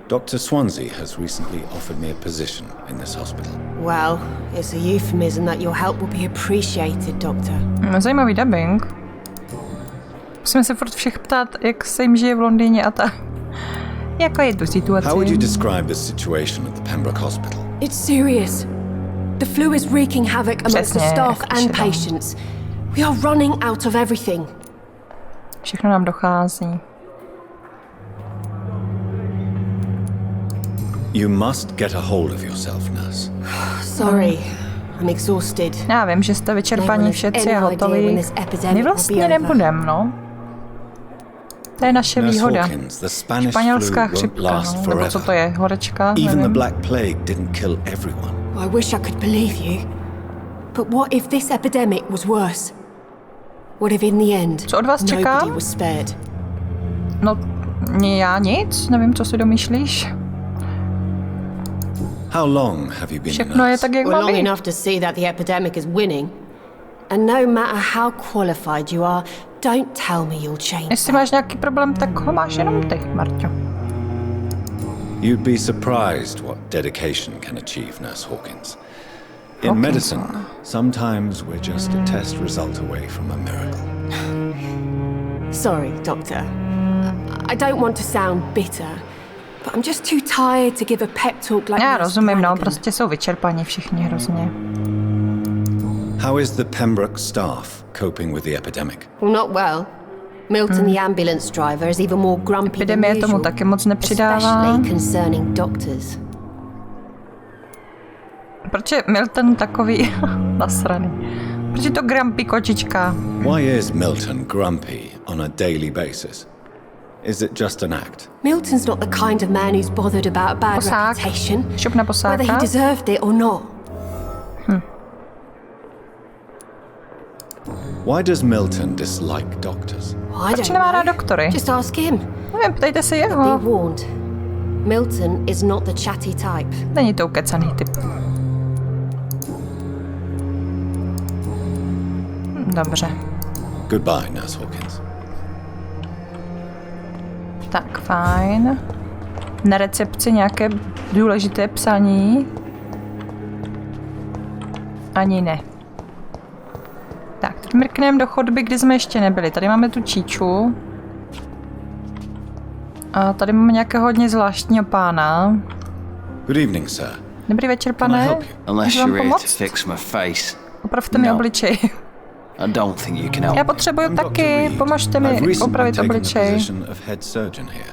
Dr. Swansea has recently offered me a position in this hospital. Well, it's a euphemism that your help will be appreciated, Doctor. Zajímavý dubbing. Musíme se furt všech ptát, jak se jim žije v Londýně a tak. Jaká je tu situace? How would you describe the situation at the Pembroke Hospital? It's serious. The flu is wreaking havoc amongst the Přesně, staff jak and píše tam. patients. We are running out of everything. Všechno nám dochází. You must get a hold of yourself, nurse. Sorry, I'm exhausted. Já vím, že jste vyčerpaní všetci a hotoví. My vlastně nebudem, no. To je naše Nurse výhoda. Hawkins, the Spanish Španělská flu won't chřipka, last no. Nebo forever. co to je? Horečka? Even the Nevím. Black Plague didn't kill everyone. I wish I could believe you. But what if this epidemic was worse? What if in the end, Co od vás čekám? nobody was spared? No, já nic, nevím, co si domýšlíš. How long have you been a Všechno je nurse? tak, jak Well, má long být. enough to see that the epidemic is winning. And no matter how qualified you are, don't tell me you'll change Jestli that. máš nějaký problém, tak ho máš jenom ty, Marťo. You'd be surprised what dedication can achieve, Nurse Hawkins. In medicine, sometimes we're just a test result away from a miracle. Sorry, Doctor. I don't want to sound bitter, but I'm just too tired to give a pep talk like Já Nurse rozumím, no, Flanagan. prostě jsou vyčerpaní všichni hrozně. How is the Pembroke staff coping with the epidemic? Well, not well. Milton, the ambulance driver, is even more grumpy than Epidemie tomu usual, taky moc nepřidává. especially concerning doctors. Proč je Milton takový nasraný? Proč je to grumpy kočička? Why is Milton grumpy on a daily basis? Is it just an act? Milton's not the kind of man who's bothered about a bad Posák. reputation, Šup na whether posáka. he deserved it or not. Why does Milton dislike doctors? I Proč don't nemá rád know. doktory? Just ask him. Nevím, ptejte se Be jeho. warned. Milton is not the chatty type. Není to ukecaný typ. Dobře. Goodbye, Nurse Hawkins. Tak, fajn. Na recepci nějaké důležité psaní? Ani ne. Tak, teď mrkneme do chodby, kde jsme ještě nebyli. Tady máme tu číču. A tady máme nějakého hodně zvláštního pána. Good evening, sir. Dobrý večer, Can I pane. help you? Unless Můžu vám you're here to pomoct? fix my face. Opravte mi No. obličej. I don't think you can help Já me. potřebuji I'm Dr. taky. Reid. Pomožte I've mi recently opravit taken the obličej. position of head surgeon here.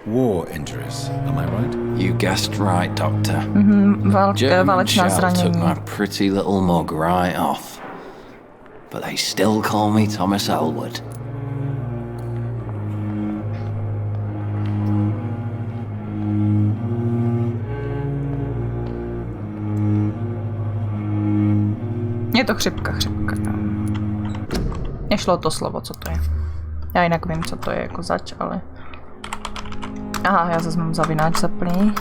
War injuries, am I right? You guessed right, Doctor. Válečná shell took zranění. my pretty little mug right off. But they still call me Thomas Elwood. Je to chřipka. Nešlo to slovo, co to je. Já jinak vím, co to je jako zač, ale... Aha, já zase mám zavináč zaplý.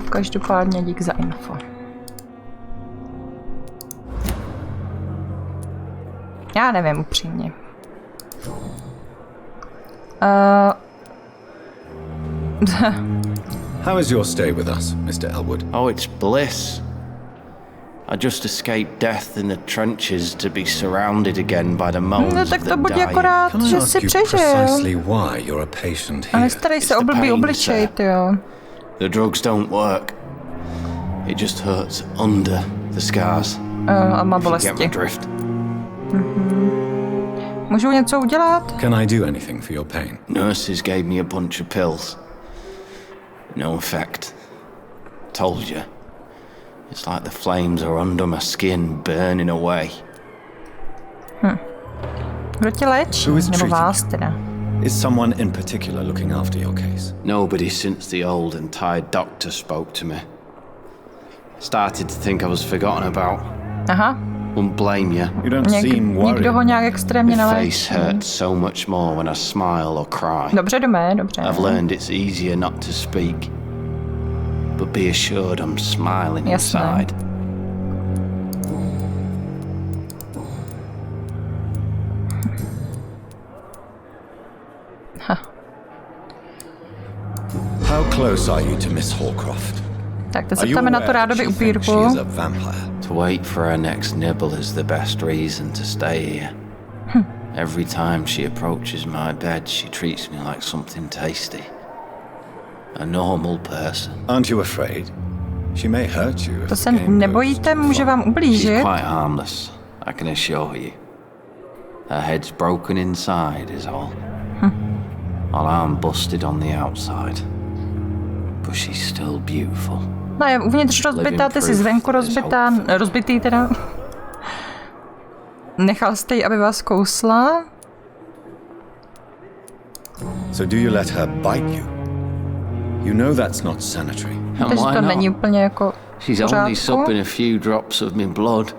Každopádně dík za info. Já nevím upřímně. How is your stay with us, Mr. Elwood? Oh, it's bliss. I just escaped death in the trenches to be surrounded again by the moans No of tak the to buď dying. akorát, Can I že ask si you přežil. precisely why you're a patient A here? nestarej se o It's the blbý pain, obličej, sir. tyjo. The drugs don't work. It just hurts under the scars. A má bolesti. Můžu něco udělat? Can I do anything for your pain? Nurses gave me a bunch of pills. No effect. Told you. It's like the flames are under my skin, burning away. Kdo tě léčí? Nebo vás teda? Is someone in particular looking after your case? Nobody since the old and tired doctor spoke to me. Started to think I was forgotten about. Aha. Wouldn't blame you. You don't seem worried. Někdo ho nějak extrémně My neléčí. face hurts so much more when I smile or cry. Dobře, dobře. I've learned it's easier not to speak. But be assured I'm smiling inside. How close are you to Miss Hallcroft? Tak teď se ptáme na to rádoby upírku. To wait for her next nibble is the best reason to stay here. Every time she approaches my bed, she treats me like something tasty. A normal person. Aren't you afraid? She may hurt you. To se nebojíte, může vám ublížit. She's quite harmless, I can assure you. Her head's broken inside is all. Her arm busted on the outside. But she's still beautiful. No je uvnitř rozbitá, ty jsi zvenku rozbitá, rozbitý teda. Nechal jste ji, aby vás kousla? So do you let her bite you? You know that's not sanitary. Takže to není úplně jako She's only supping a few drops of my blood.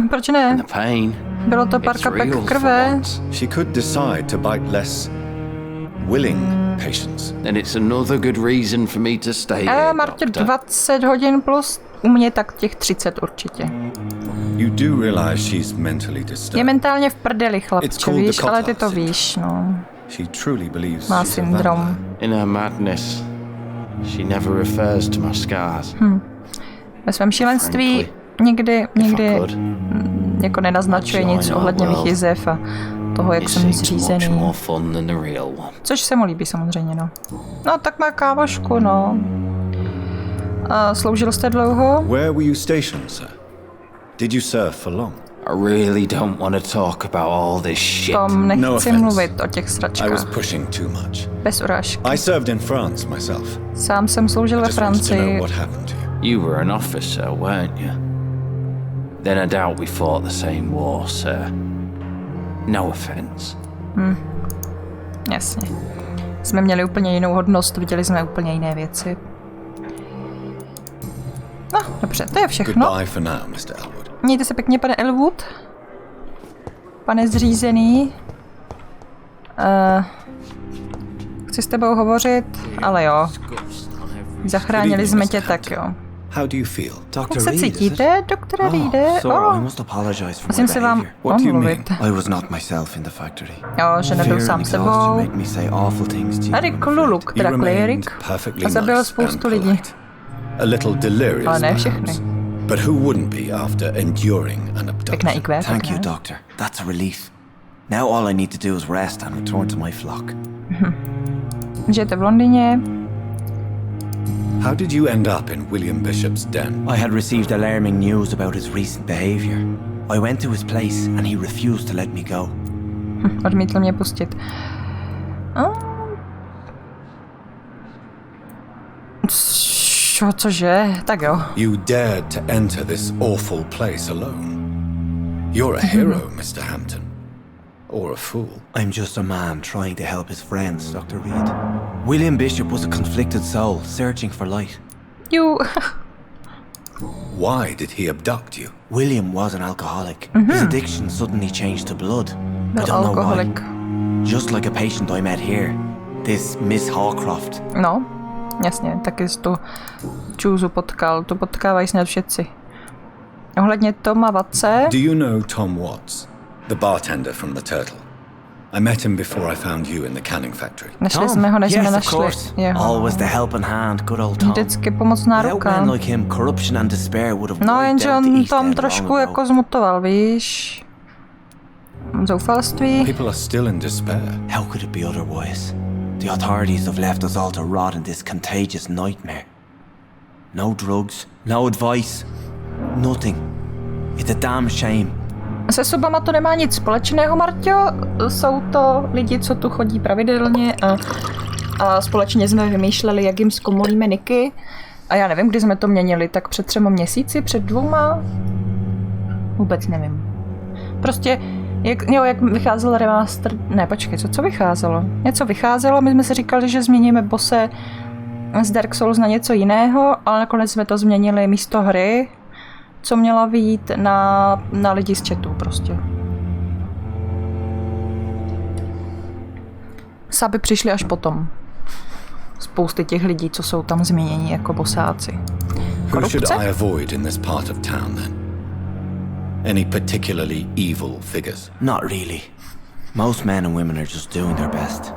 Proč ne? The pain. Bylo to pár kapek krve. She could decide to bite less willing patients. Then it's another good reason for me to stay here, Martě, doctor. 20 hodin plus, u mě tak těch 30 určitě. You do realize she's mentally disturbed. Je mentálně v prdeli, chlapče, víš, ale ty to víš, no. She truly believes má she's a syndrom. vampire. In her madness, she never refers to my scars. Ve svém šílenství nikdy jako nenaznačuje nic ohledně mých jizev a toho, jak jsem zřízený. Což se mu líbí samozřejmě, no. No, tak má kávošku, no. A sloužil jste dlouho? Where were you stationed, sir? Did you serve for long? I really don't want to talk about all this shit. Tom, nechci No offense. mluvit o těch I was sračkách. pushing too much. Bez urážky. I served in France myself. Sám jsem sloužil ve Just wanted to know Francii. what happened to you. You were an officer, weren't you? Then I doubt we fought the same war, sir. No offense. Jasně. Jsme měli úplně jinou hodnost, viděli jsme úplně jiné věci. No, dobře, to je všechno. Goodbye for now, Mr. Elwood. Mějte se pěkně, pane Elwood. Pane zřízený. Chci s tebou hovořit, ale jo. Zachránili jsme tě, tak jo. How do you feel? Jak se cítíte, doktore Reide? Musím se vám omluvit. I was not myself in the factory. Jo, že nebyl sám sebou. Erik Luluk, teda klerik, a zabil spoustu lidí. A little delirious, Ale ne perhaps. všechny. But who wouldn't be after enduring an Pěkné abduction? IQ. Thank you, Doctor. That's a relief. Now all I need to do is rest and return to my flock. Žijete v Londýně. How did you end up in William Bishop's den? I had received alarming news about his recent behavior. I went to his place and he refused to let me go. Odmítl mě pustit. Cože? Tak jo. You dared to enter this awful place alone. You're a hero, Mr. Hampton. Or a fool. I'm just a man trying to help his friends, Dr. Reid. William Bishop was a conflicted soul searching for light. You... Why did he abduct you? William was an alcoholic. His addiction suddenly changed to blood. I Byl don't know alkoholik. why. Just like a patient I met here. This Miss Hallcroft. No, jasně, taky jsi tu čůzu potkal. Tu potkávají snad všetci. Ohledně Toma Watse... Do you know Tom Watts, the bartender from the Turtle? I met him before I found you in the canning factory. Našli jsme ho, než jsme Yes, of našli course. jeho. Always the helping hand, good old Tom. Vždycky pomocná Without ruka. men like him, corruption and despair would have No, wiped jenže out the on East tam End trošku long ago. jako zmutoval, víš? Zoufalství. People are still in despair. How could it be otherwise? The authorities have left us all to rot in this contagious nightmare. No drugs, no advice, nothing. It's a damn shame. Se sobama to nemá nic společného, Marťo. Jsou to lidi, co tu chodí pravidelně a společně jsme vymýšleli, jak jim zkomolíme niky. A já nevím, kdy jsme to měnili, tak před 3 měsíci, před 2? Vůbec nevím. Prostě, jak vycházel remaster... Ne, počkej, co vycházelo? Něco vycházelo, my jsme si říkali, že změníme bose z Dark Souls na něco jiného, ale nakonec jsme to změnili místo hry, co měla vyjít na lidi z chatu prostě. Sáby přišli až potom. Spousty těch lidí, co jsou tam změněni jako bosáci. Who should I avoid in this part of town then? Any particularly evil figures? Not really. Most men and women are just doing their best.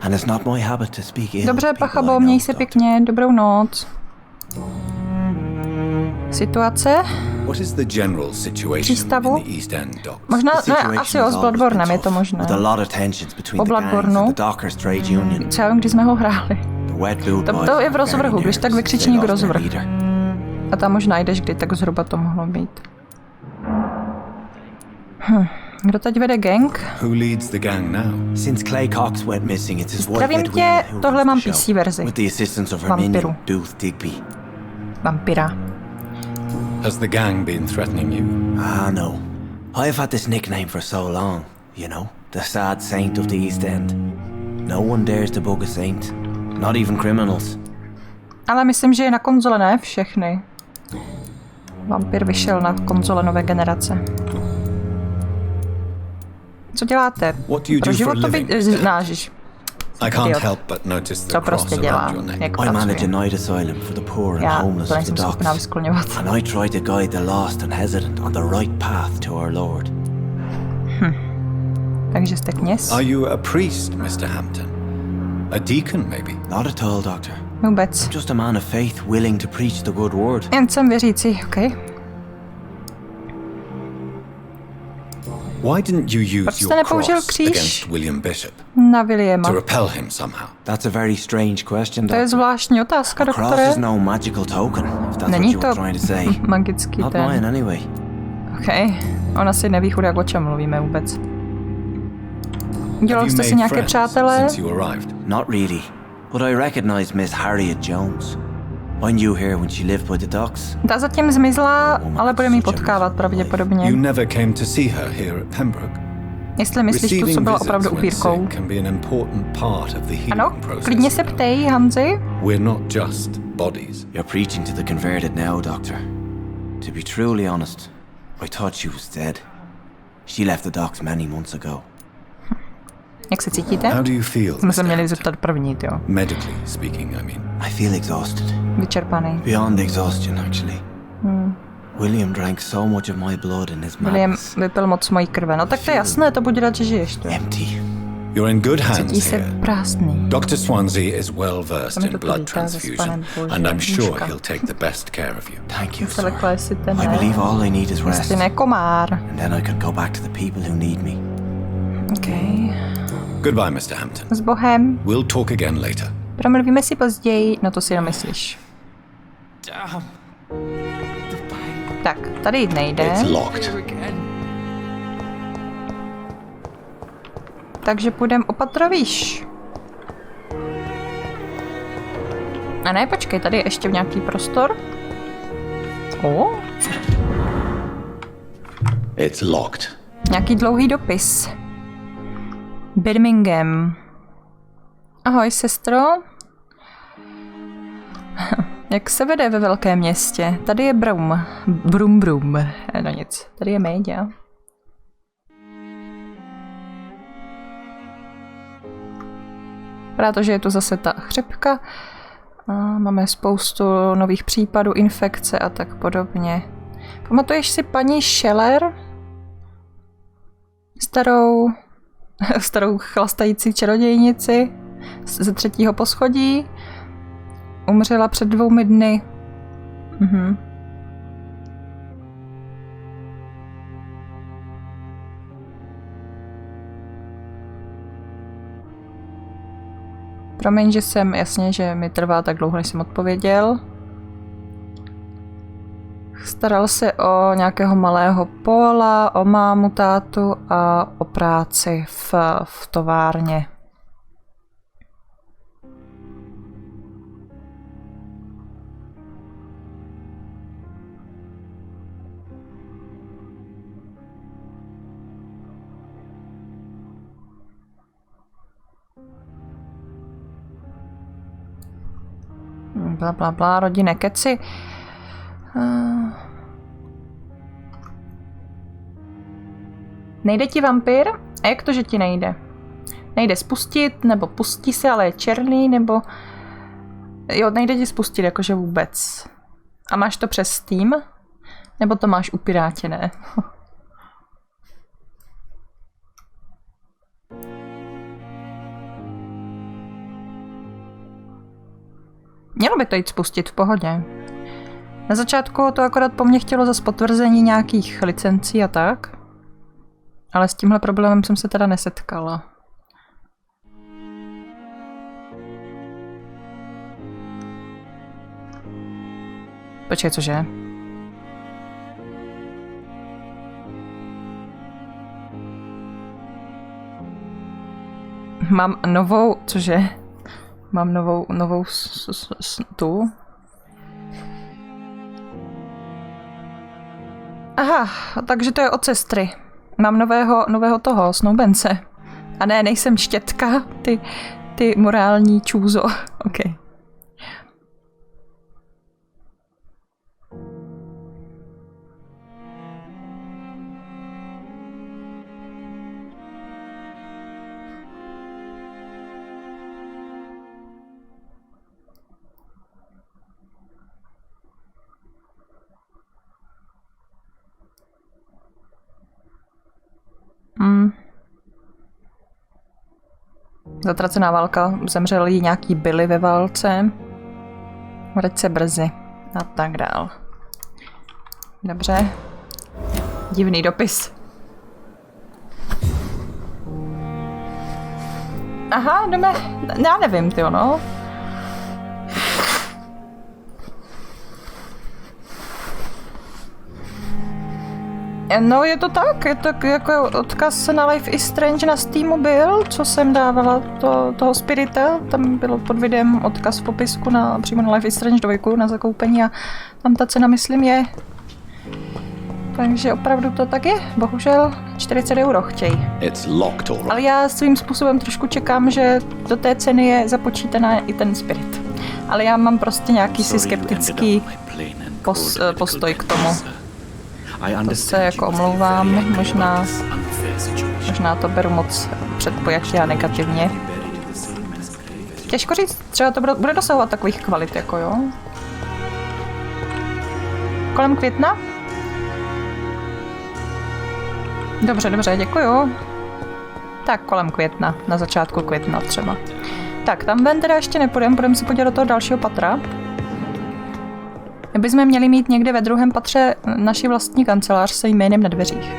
And it's not my habit to speak ill. Dobře, Pachabo, měj se pěkně, dobrou noc. Situace? What is the general situation in the East End, Doc? Možná, ne, asi o s Bloodbornem je to možné. O Bloodbornu. Co já vím, kdy jsme ho hráli. To je v rozvrhu, když tak vykřičník rozvrh. A tam možná jdeš kdy, tak zhruba to mohlo být. Kdo teď vede gang? Who leads the gang now? Since Clay Cox went missing, it's his wife. Zdravím tě, tohle mám PC verzi. With the assistance of her minion, Booth Digby. Vampyra. Has the gang been threatening you? No. I've had this nickname for so long, you know, the sad saint of the East End. No one dares to bug a saint, not even criminals. Ale myslím, že je na konzole, ne všechny. Vampyr vyšel na konzole nové generace. Co děláte? Pro život to by... Nážiš. I can't help but notice the cross around your neck. I manage a night asylum for the poor and homeless of the docks, and I try to guide the lost and hesitant on the right path to our Lord. Takže jste kněz? Are you a priest, Mr. Hampton? A deacon, maybe? Not at all, Doctor. Vůbec. Just a man of faith willing to preach the good word. Jen jsem věřící, okay. Why didn't you use your cross against William Bishop? Na Williama. To repel him somehow. That's a very strange question, to je zvláštní otázka, doktore. A cross is no magical token, if that's Není what you were trying to say. Magický Not mine anyway. Okay. Ona si neví chudák, o čem mluvíme vůbec. Dělal jste si nějaké přátelé? Not really, but I recognize Miss Harriet Jones. I knew her when she lived by the docks. Ta zatím zmizela, ale budeme jí potkávat pravděpodobně. You never came to see her here at Pembroke. Jestli myslíš tu, co byla opravdu upírkou. Ano, klidně se ptej, Hanzi. We're not just bodies. You're preaching to the converted now, Doctor. To be truly honest, I thought she was dead. She left the docks many months ago. Jak se cítíte? How do you feel? Jsme se měli zeptat první, jo. Medically speaking, I mean. I feel exhausted. Vyčerpaný. Beyond exhaustion, actually. William drank so much of my blood in his madness. William vypil moc mojí krve. No tak to je jasné, to buď rád, že žiješ. Empty. You're in good hands Cítí se prázdný. Dr. Swansea is well versed in blood transfusion, and I'm sure he'll take the best care of you. Thank you, sir. I believe all I need is rest. And then I can go back to the people who need me. Okay. Goodbye, Mr. Hampton. S Bohem. We'll talk again later. Promluvíme si později, no to si nemyslíš. Tak, tady jít nejde. It's locked. Takže půjdem opatrovíš. A ne, počkej, tady je ještě nějaký prostor. It's locked. Nějaký dlouhý dopis. Birmingham. Ahoj, sestro. Jak se vede ve velkém městě? Tady je brum. No nic, tady je média. Právě to, že je tu zase ta chřipka. A máme spoustu nových případů, infekce a tak podobně. Pamatuješ si paní Scheller? Starou chlastající čarodějnici ze 3. poschodí. Umřela před 2 dny. Promiň, že jasně, že mi trvá tak dlouho, než jsem odpověděl. Staral se o nějakého malého Paula, o mámu, tátu a o práci v továrně. Blablabla, rodinné keci. Nejde ti vampyr? A jak to, že ti nejde? Nejde spustit, nebo pustí se, ale je černý, nebo... Jo, nejde ti spustit, jakože vůbec. A máš to přes Steam? Nebo to máš upirátěné? Mělo by to jít spustit v pohodě. Na začátku to akorát po mně chtělo zase potvrzení nějakých licencí a tak. Ale s tímhle problémem jsem se teda nesetkala. Počkej, cože? Mám novou, cože? Mám novou tu. Aha, takže to je od sestry. Mám nového toho, snoubence. A ne, nejsem štětka, ty morální čůzo. OK. Zatracená válka, zemřel jí nějaký Billy ve válce. Vrať se brzy. A tak dál. Dobře. Divný dopis. Aha, jdeme. Já nevím, ty no. No, je to tak, je to jako odkaz na Life is Strange na Steamu byl, co jsem dávala toho Spirita, tam bylo pod videem odkaz v popisku přímo na Life is Strange 2 na zakoupení a tam ta cena, myslím, je. Takže opravdu to tak je, bohužel 40 € chtějí. Ale já svým způsobem trošku čekám, že do té ceny je započítaná i ten Spirit. Ale já mám prostě nějaký si skeptický postoj k tomu. To se jako omlouvám, možná to beru moc předpojatě a negativně. Těžko říct, třeba to bude dosahovat takových kvalit, jako jo. Kolem května? Dobře, děkuju. Tak kolem května, na začátku května třeba. Tak, tam ven teda ještě nepůjdeme se podívat do toho dalšího patra. My bychom měli mít někde ve druhém patře naši vlastní kancelář se jménem na dveřích.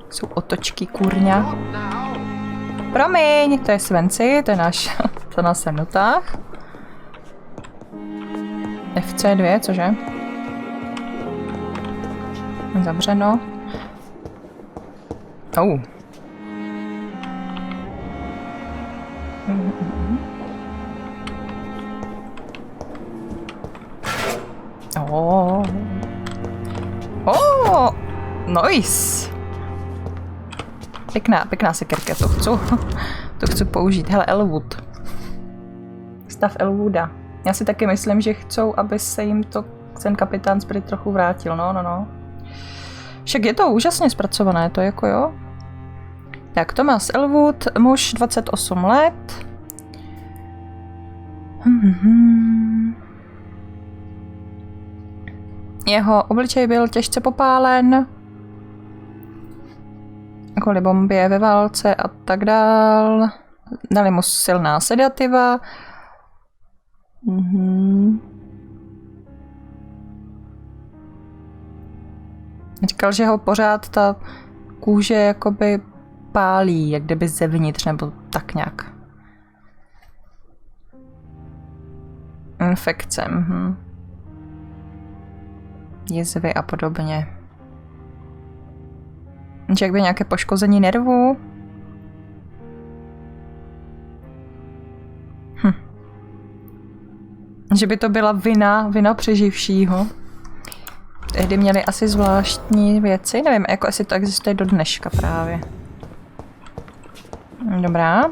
Jsou otočky, kurňa. Promiň, to je Svenci, to je náš semnutáh. FC2, cože? Zavřeno. Nice. Pěkná sekerka, to chci použít. Hele, Elwood. Stav Elwooda. Já si taky myslím, že chcou, aby se jim ten kapitán Spirit trochu vrátil, no. Však je to úžasně zpracované, to jako jo. Tak, Thomas Elwood, muž 28 let. Jeho obličej byl těžce popálen kvůli bombě ve válce a tak dál. Dali mu silná sedativa. Říkal, že ho pořád ta kůže jakoby pálí, jak kdyby zevnitř, nebo tak nějak. Infekce, jizvy a podobně. Že jak by nějaké poškození nervů. Že by to byla vina přeživšího. Tehdy měli asi zvláštní věci, nevím, jako asi to existuje do dneška právě. Dobrá.